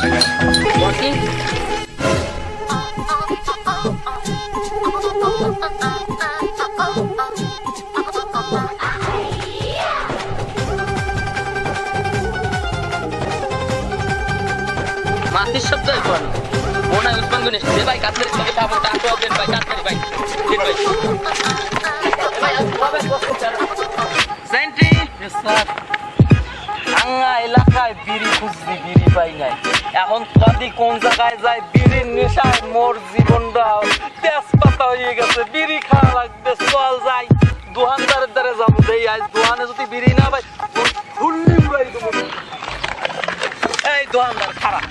মাটির শব্দ এখন মনে হয় উসমান গণেশ দে ভাই কাছের দিকে যাবো তারপর দেন ভাই তাড়াতাড়ি ভাই দেন ভাই সেন্ট্রি স্যার আঙ্গা এলাকায় বিড়ি খুঁজছি বিড়ি পাই নাই এখন কাদি কোন জায়গায় যায় বিড়ির নেশায় মোর জীবনটা তেজপাতা হয়ে গেছে বিড়ি খাওয়া লাগবে চল যাই দোকানদারের দ্বারা যাবো দেই আজ দোকানে যদি বিড়ি না ভাই ফুললি উড়াই দেবো এই দোকানদার খারাপ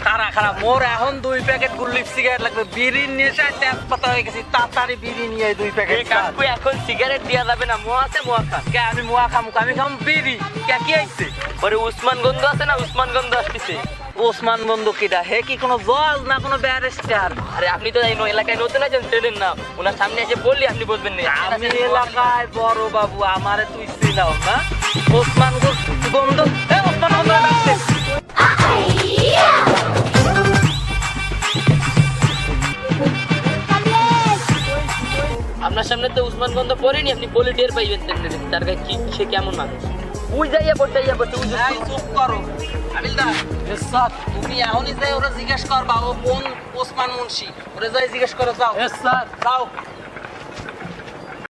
খারা খারা মোর এখন 2 প্যাকেট গুল্লিপ সিগারেট লাগবে বিড়ির নেশায় তেজপাতা হয়ে গেছি তাড়াতাড়ি বিড়ি নিয়ে 2 প্যাকেট কাকু এখন সিগারেট দেওয়া যাবে না মোয়া আছে মোয়া খা কে আমি মোয়া খামু আমি খাম বিড়ি কে কি আইছে পরে উসমান গন্ধ আছে না উসমান গন্ধ আসতেছে ওসমান বন্ধু কিটা হে কি কোনো জজ না কোনো ব্যারিস্টার আরে আপনি তো জানেন এলাকায় নতুন আছেন চেনেন না ওনার সামনে এসে বললি আপনি বুঝবেন না আমি এলাকায় বড় বাবু আমারে তুই চিনাও না ওসমান গন্ধ এ ওসমান গন্ধ আসছে আপনার সামনে তো উসমান গন্ধ পড়েনি আপনি বলে টের পাইবেন তার গায়ে কি সে কেমন মানুষ বুঝ যাইয়া বলতে চুপ করো আবিলদার স্যার তুমি এখনই যাই ওরা জিজ্ঞেস করবা ও কোন ওসমান মুন্সি ওরা যাই জিজ্ঞেস করো যাও স্যার যাও